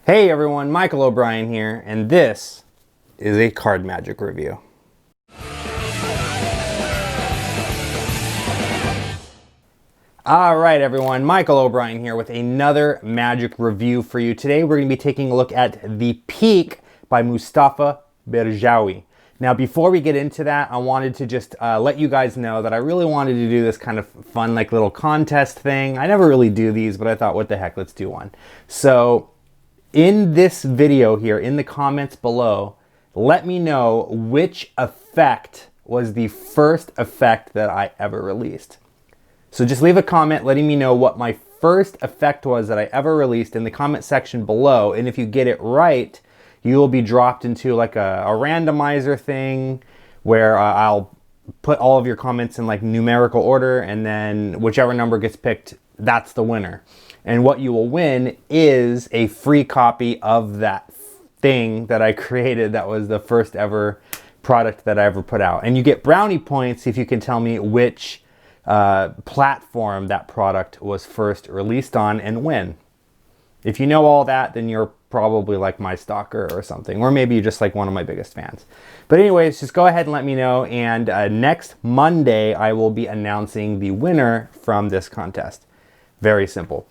Hey everyone, Michael O'Brien here, and this is a card magic review. Alright everyone, Michael O'Brien here with another magic review for you. Today we're going to be taking a look at The Peak by Moustapha Berjaoui. Now before we get into that, I wanted to just let you guys know that I really wanted to do this kind of fun like little contest thing. I never really do these, but I thought what the heck, let's do one. So in this video here, in the comments below, let me know which effect was the first effect that I ever released. So just leave a comment letting me know what my first effect was that I ever released in the comment section below. And if you get it right, you will be dropped into like a randomizer thing where I'll put all of your comments in like numerical order, and then whichever number gets picked, that's the winner. And what you will win is a free copy of that thing that I created that was the first ever product that I ever put out. And you get brownie points if you can tell me which platform that product was first released on and when. If you know all that, then you're probably like my stalker or something, or maybe you're just like one of my biggest fans. But anyways, just go ahead and let me know, and next Monday I will be announcing the winner from this contest. Very simple.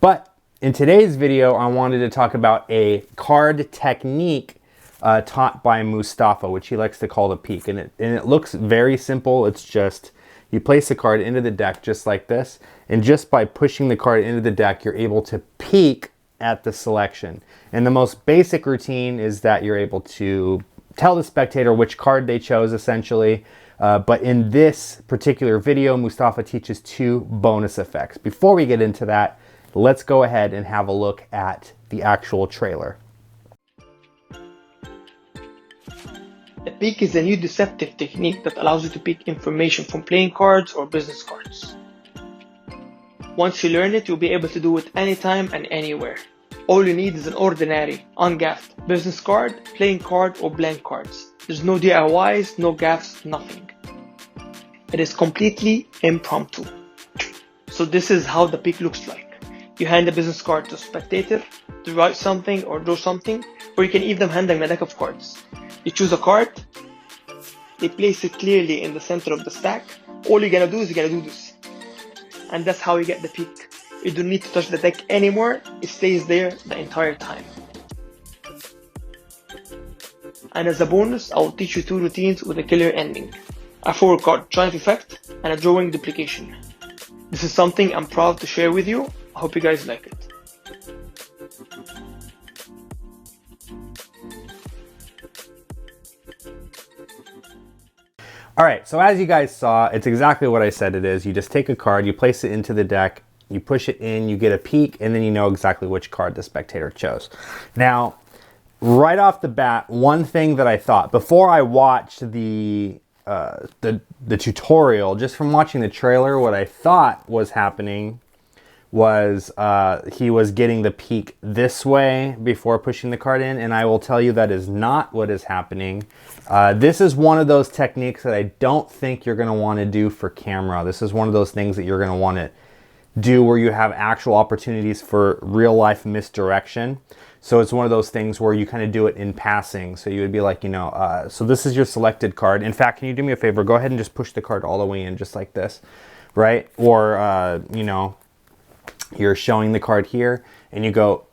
But in today's video, I wanted to talk about a card technique taught by Moustapha, which he likes to call the peak. And it looks very simple. It's just you place the card into the deck just like this. And just by pushing the card into the deck, you're able to peek at the selection. And the most basic routine is that you're able to tell the spectator which card they chose, essentially. But in this particular video, Moustapha teaches two bonus effects. Before we get into that, let's go ahead and have a look at the actual trailer. A peek is a new deceptive technique that allows you to pick information from playing cards or business cards. Once you learn it, you'll be able to do it anytime and anywhere. All you need is an ordinary, ungaffed business card, playing card, or blank cards. There's no DIYs, no gaffs, nothing. It is completely impromptu. So this is how the peek looks like. You hand a business card to a spectator to write something or draw something, or you can even hand them a deck of cards. You choose a card, they place it clearly in the center of the stack. All you're gonna do is you're gonna do this. And that's how you get the peek. You don't need to touch the deck anymore, it stays there the entire time. And as a bonus, I will teach you two routines with a killer ending. A 4-card triumph effect and a drawing duplication. This is something I'm proud to share with you. I hope you guys like it. Alright, so as you guys saw, it's exactly what I said it is. You just take a card, you place it into the deck, you push it in, you get a peek, and then you know exactly which card the spectator chose. Now, right off the bat, one thing that I thought, before I watched the tutorial, just from watching the trailer, what I thought was happening was he was getting the peek this way before pushing the card in, and I will tell you that is not what is happening. This is one of those techniques that I don't think you're going to want to do for camera. This is one of those things that you're going to want to do where you have actual opportunities for real life misdirection. So it's one of those things where you kind of do it in passing. So you would be like, you know, so this is your selected card. In fact, can you do me a favor? Go ahead and just push the card all the way in just like this, right? Or, you know, you're showing the card here and you go,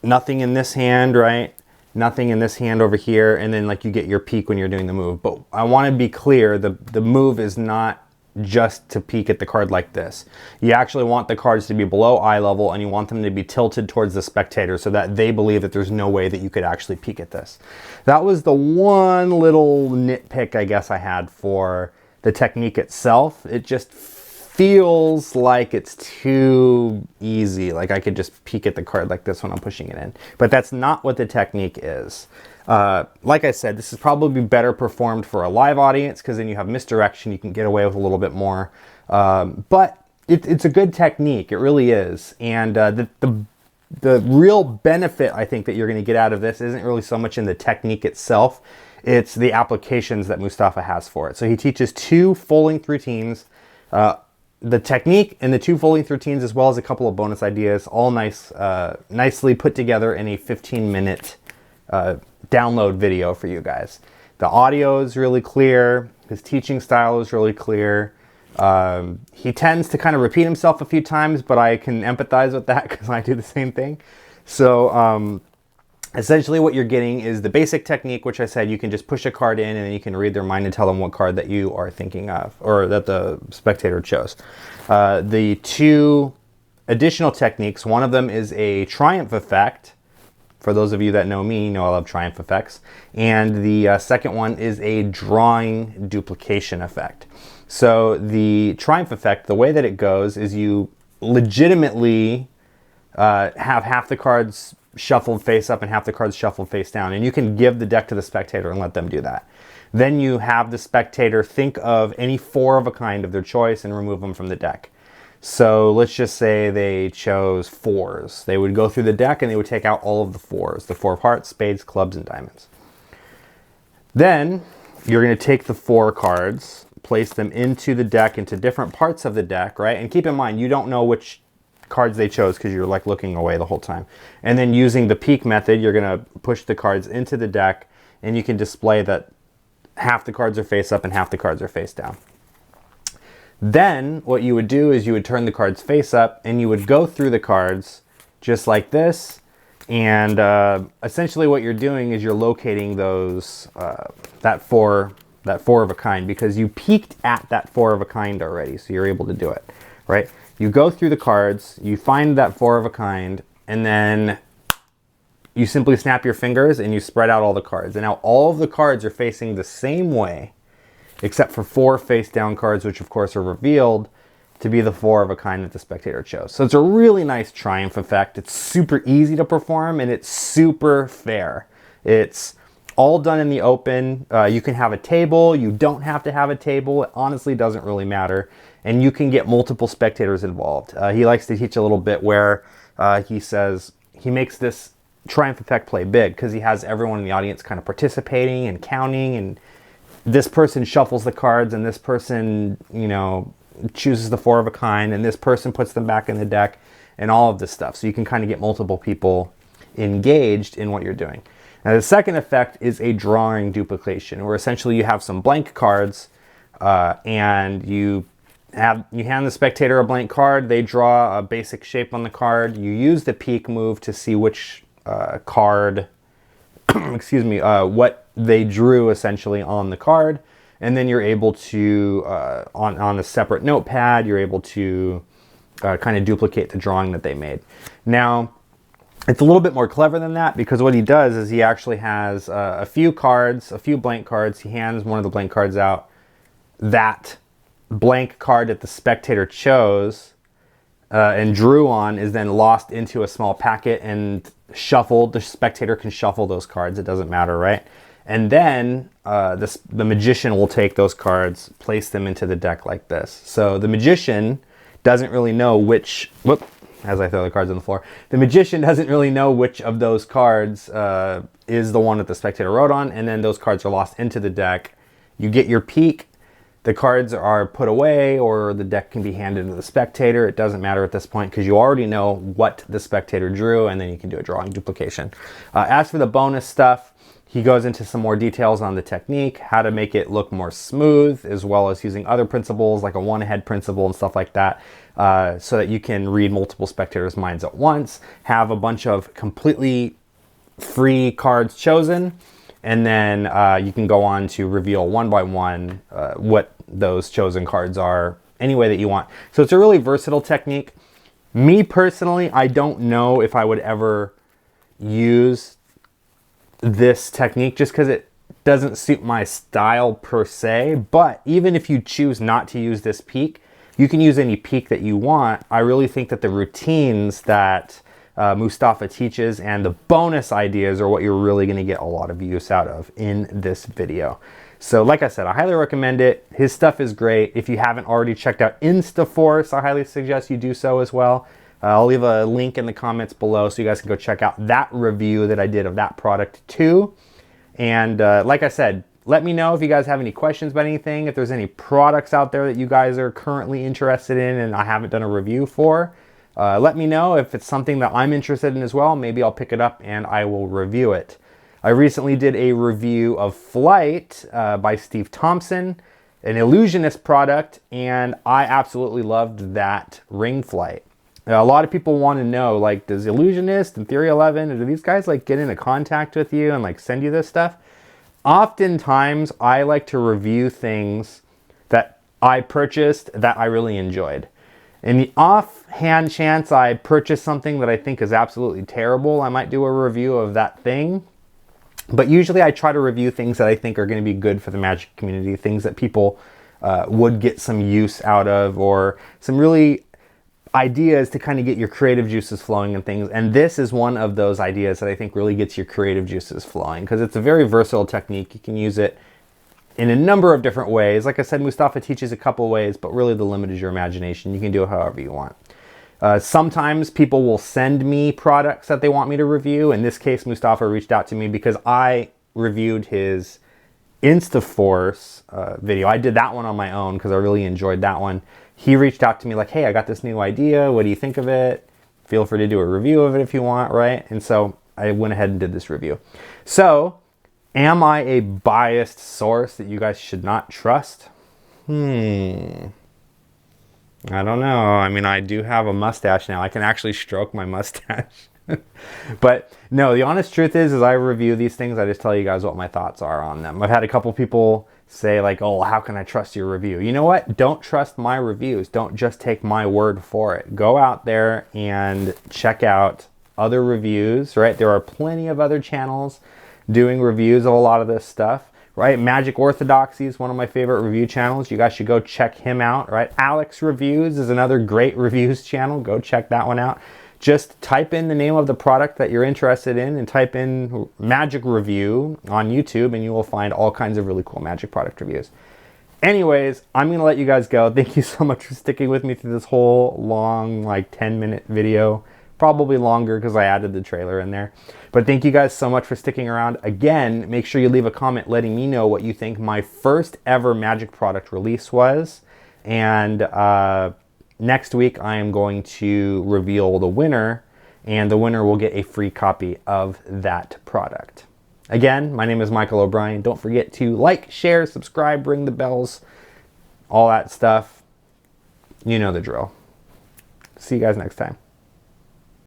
nothing in this hand, right? Nothing in this hand over here. And then like you get your peek when you're doing the move. But I want to be clear, the move is not just to peek at the card like this. You actually want the cards to be below eye level, and you want them to be tilted towards the spectator so that they believe that there's no way that you could actually peek at this. That was the one little nitpick I guess I had for the technique itself. It just feels like it's too easy. Like I could just peek at the card like this when I'm pushing it in. But that's not what the technique is. Like I said, this is probably better performed for a live audience because then you have misdirection. You can get away with a little bit more. But it's a good technique. It really is. And the real benefit I think that you're going to get out of this isn't really so much in the technique itself. It's the applications that Moustapha has for it. So he teaches two full-length routines. the technique and the 2 full-length routines, as well as a couple of bonus ideas, all nicely put together in a 15-minute download video for you guys. The audio is really clear. His teaching style is really clear. He tends to kind of repeat himself a few times, but I can empathize with that because I do the same thing. So essentially what you're getting is the basic technique, which I said you can just push a card in and then you can read their mind and tell them what card that you are thinking of, or that the spectator chose. The 2 additional techniques, one of them is a triumph effect. For those of you that know me, you know I love triumph effects. And the second one is a drawing duplication effect. So the triumph effect, the way that it goes is you legitimately have half the cards shuffled face up and half the cards shuffled face down. And you can give the deck to the spectator and let them do that. Then you have the spectator think of any 4 of a kind of their choice and remove them from the deck. So let's just say they chose 4s. They would go through the deck and they would take out all of the 4s. The 4 of hearts, spades, clubs, and diamonds. Then you're going to take the 4 cards, place them into the deck, into different parts of the deck, right? And keep in mind, you don't know which cards they chose because you're like looking away the whole time. And then using the peek method, you're going to push the cards into the deck and you can display that half the cards are face up and half the cards are face down. Then what you would do is you would turn the cards face up and you would go through the cards just like this. And essentially what you're doing is you're locating those, that four of a kind, because you peeked at that 4 of a kind already. So you're able to do it, right? You go through the cards, you find that 4 of a kind, and then you simply snap your fingers and you spread out all the cards. And now all of the cards are facing the same way, except for 4 face down cards, which of course are revealed to be the 4 of a kind that the spectator chose. So it's a really nice triumph effect. It's super easy to perform and it's super fair. It's all done in the open. You can have a table, you don't have to have a table. It honestly doesn't really matter. And you can get multiple spectators involved. He likes to teach a little bit where he says he makes this triumph effect play big because he has everyone in the audience kind of participating and counting, and this person shuffles the cards and this person, you know, chooses the 4 of a kind, and this person puts them back in the deck, and all of this stuff. So you can kind of get multiple people engaged in what you're doing. Now the second effect is a drawing duplication, where essentially you have some blank cards and you hand the spectator a blank card, they draw a basic shape on the card, you use the peek move to see which card, excuse me, what they drew essentially on the card, and then you're able to, on a separate notepad, you're able to kind of duplicate the drawing that they made. Now, it's a little bit more clever than that, because what he does is he actually has a few cards, a few blank cards. He hands one of the blank cards out. That blank card that the spectator chose and drew on is then lost into a small packet and shuffled. The spectator can shuffle those cards. It doesn't matter, right? And then the magician will take those cards, place them into the deck like this. So the magician doesn't really know which, as I throw the cards on the floor, the magician doesn't really know which of those cards is the one that the spectator wrote on, and then those cards are lost into the deck. You get your peek. The cards are put away, or the deck can be handed to the spectator. It doesn't matter at this point because you already know what the spectator drew, and then you can do a drawing duplication. As for the bonus stuff, he goes into some more details on the technique, how to make it look more smooth, as well as using other principles like a one-ahead principle and stuff like that, so that you can read multiple spectators' minds at once, have a bunch of completely free cards chosen, and then you can go on to reveal one by one what those chosen cards are any way that you want. So it's a really versatile technique. Me personally, I don't know if I would ever use this technique just because it doesn't suit my style per se. But even if you choose not to use this peek, you can use any peek that you want. I really think that the routines that Moustapha teaches and the bonus ideas are what you're really going to get a lot of use out of in this video. So like I said, I highly recommend it. His stuff is great. If you haven't already checked out Instaforce, I highly suggest you do so as well. I'll leave a link in the comments below so you guys can go check out that review that I did of that product too. And like I said, let me know if you guys have any questions about anything, if there's any products out there that you guys are currently interested in and I haven't done a review for. Let me know if it's something that I'm interested in as well. Maybe I'll pick it up and I will review it. I recently did a review of Flight by Steve Thompson, an illusionist product, and I absolutely loved that ring flight. A lot of people want to know, like, does Illusionist and Theory 11, do these guys like get into contact with you and like send you this stuff? Oftentimes, I like to review things that I purchased that I really enjoyed. In the offhand chance I purchase something that I think is absolutely terrible, I might do a review of that thing. But usually I try to review things that I think are going to be good for the Magic community, things that people would get some use out of, or some really ideas to kind of get your creative juices flowing and things. And this is one of those ideas that I think really gets your creative juices flowing, because it's a very versatile technique. You can use it in a number of different ways. Like I said, Moustapha teaches a couple ways, but really the limit is your imagination. You can do it however you want. Sometimes people will send me products that they want me to review. In this case, Moustapha reached out to me because I reviewed his Instaforce video. I did that one on my own because I really enjoyed that one. He reached out to me like, hey, I got this new idea. What do you think of it? Feel free to do a review of it if you want, right? And so I went ahead and did this review. So, am I a biased source that you guys should not trust? I don't know. I mean, I do have a mustache now. I can actually stroke my mustache. But no, the honest truth is I review these things. I just tell you guys what my thoughts are on them. I've had a couple people say like, oh, how can I trust your review? You know what? Don't trust my reviews. Don't just take my word for it. Go out there and check out other reviews, right? There are plenty of other channels doing reviews of a lot of this stuff, right? Magic Orthodoxy is one of my favorite review channels. You guys should go check him out, right? Alex Reviews is another great reviews channel. Go check that one out. Just type in the name of the product that you're interested in and type in Magic Review on YouTube and you will find all kinds of really cool Magic product reviews. Anyways, I'm going to let you guys go. Thank you so much for sticking with me through this whole long, like 10-minute video. Probably longer because I added the trailer in there. But thank you guys so much for sticking around. Again, make sure you leave a comment letting me know what you think my first ever Magic product release was. And next week, I am going to reveal the winner, and the winner will get a free copy of that product. Again, my name is Michael O'Brien. Don't forget to like, share, subscribe, ring the bells, all that stuff. You know the drill. See you guys next time.